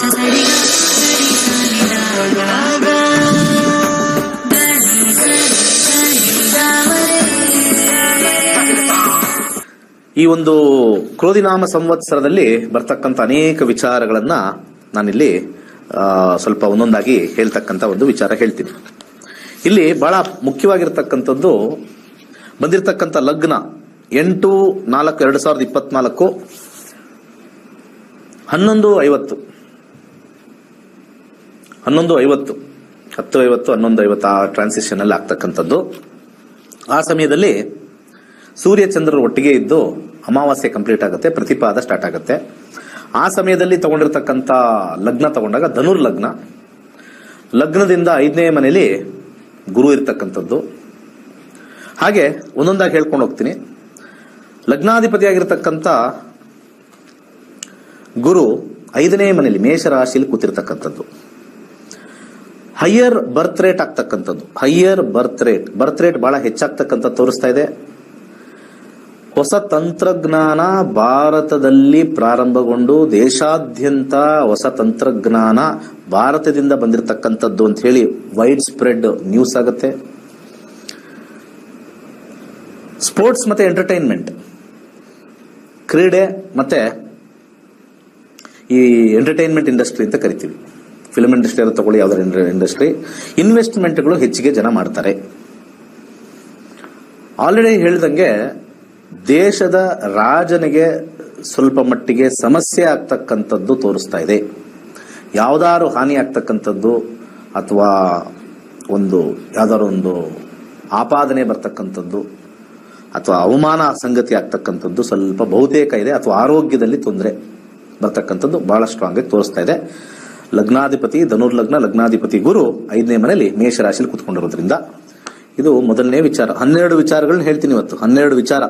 ಈ ಒಂದು ಕ್ರೋಧಿನಾಮ ಸಂವತ್ಸರದಲ್ಲಿ ಬರ್ತಕ್ಕಂಥ ಅನೇಕ ವಿಚಾರಗಳನ್ನ ನಾನಿಲ್ಲಿ ಸ್ವಲ್ಪ ಒಂದೊಂದಾಗಿ ಹೇಳ್ತಕ್ಕಂಥ ಒಂದು ವಿಚಾರ ಹೇಳ್ತೀನಿ. ಇಲ್ಲಿ ಬಹಳ ಮುಖ್ಯವಾಗಿರ್ತಕ್ಕಂಥದ್ದು ಬಂದಿರತಕ್ಕಂಥ ಲಗ್ನ 8/4/2024 11:50 10:50 ಆ ಟ್ರಾನ್ಸಿಷನ್ ಅಲ್ಲಿ ಆಗ್ತಕ್ಕಂಥದ್ದು. ಆ ಸಮಯದಲ್ಲಿ ಸೂರ್ಯ ಚಂದ್ರರು ಒಟ್ಟಿಗೆ ಇದ್ದು ಅಮಾವಾಸ್ಯೆ ಕಂಪ್ಲೀಟ್ ಆಗುತ್ತೆ, ಪ್ರತಿಪಾದ ಸ್ಟಾರ್ಟ್ ಆಗುತ್ತೆ. ಆ ಸಮಯದಲ್ಲಿ ತಗೊಂಡಿರ್ತಕ್ಕಂಥ ಲಗ್ನ ತಗೊಂಡಾಗ ಧನುರ್ ಲಗ್ನ, ಲಗ್ನದಿಂದ 5ನೇ ಮನೆಯಲ್ಲಿ ಗುರು ಇರ್ತಕ್ಕಂಥದ್ದು. ಹಾಗೆ ಒಂದೊಂದಾಗಿ ಹೇಳ್ಕೊಂಡು ಹೋಗ್ತೀನಿ. ಲಗ್ನಾಧಿಪತಿಯಾಗಿರ್ತಕ್ಕಂಥ ಗುರು 5ನೇ ಮನೆಯಲ್ಲಿ ಮೇಷರಾಶಿಯಲ್ಲಿ ಕೂತಿರ್ತಕ್ಕಂಥದ್ದು. ಹೈಯರ್ ಬರ್ತ್ ರೇಟ್ ಆಗ್ತಕ್ಕಂಥದ್ದು, ಬರ್ತ್ ರೇಟ್ ಬಹಳ ಹೆಚ್ಚಾಗ್ತಕ್ಕಂಥ ತೋರಿಸ್ತಾ ಇದೆ. ಹೊಸ ತಂತ್ರಜ್ಞಾನ ಭಾರತದಲ್ಲಿ ಪ್ರಾರಂಭಗೊಂಡು ದೇಶಾದ್ಯಂತ ಹೊಸ ತಂತ್ರಜ್ಞಾನ ಭಾರತದಿಂದ ಬಂದಿರತಕ್ಕಂಥದ್ದು ಅಂತ ಹೇಳಿ ವೈಡ್ ಸ್ಪ್ರೆಡ್ ನ್ಯೂಸ್ ಆಗುತ್ತೆ. ಸ್ಪೋರ್ಟ್ಸ್ ಮತ್ತೆ ಎಂಟರ್ಟೈನ್ಮೆಂಟ್, ಕ್ರೀಡೆ ಮತ್ತೆ ಈ ಎಂಟರ್ಟೈನ್ಮೆಂಟ್ ಇಂಡಸ್ಟ್ರಿ ಅಂತ ಕರಿತೀವಿ. ಫಿಲ್ಮ್ ಇಂಡಸ್ಟ್ರಿ ಅಂತ ತಗೊಳ್ಳಿ, ಯಾವ್ದಾರ ಇಂಡಸ್ಟ್ರಿ, ಇನ್ವೆಸ್ಟ್ಮೆಂಟ್ಗಳು ಹೆಚ್ಚಿಗೆ ಜನ ಮಾಡ್ತಾರೆ. ಆಲ್ರೆಡಿ ಹೇಳಿದಂಗೆ ದೇಶದ ರಾಜನಿಗೆ ಸ್ವಲ್ಪ ಮಟ್ಟಿಗೆ ಸಮಸ್ಯೆ ಆಗ್ತಕ್ಕಂಥದ್ದು ತೋರಿಸ್ತಾ ಇದೆ. ಯಾವ್ದಾದ್ರು ಹಾನಿ ಆಗ್ತಕ್ಕಂಥದ್ದು ಅಥವಾ ಯಾವ್ದಾದ್ರು ಒಂದು ಆಪಾದನೆ ಬರ್ತಕ್ಕಂಥದ್ದು ಅಥವಾ ಅವಮಾನ ಸಂಗತಿ ಆಗ್ತಕ್ಕಂಥದ್ದು ಸ್ವಲ್ಪ ಬಹುತೇಕ ಇದೆ. ಅಥವಾ ಆರೋಗ್ಯದಲ್ಲಿ ತೊಂದರೆ ಬರ್ತಕ್ಕಂಥದ್ದು ಬಹಳ ಸ್ಟ್ರಾಂಗ್ ಆಗಿ ತೋರಿಸ್ತಾ ಇದೆ. ಲಗ್ನಾಧಿಪತಿ ಧನುರ್ಲಗ್ನ, ಲಗ್ನಾಧಿಪತಿ ಗುರು 5ನೇ ಮನೆಯಲ್ಲಿ ಮೇಷರಾಶಿಯಲ್ಲಿ ಕುತ್ಕೊಂಡಿರೋದ್ರಿಂದ ಇದು ಮೊದಲನೇ ವಿಚಾರ. 12 ವಿಚಾರಗಳನ್ನ ಹೇಳ್ತೀನಿ ಇವತ್ತು. 12 ವಿಚಾರ.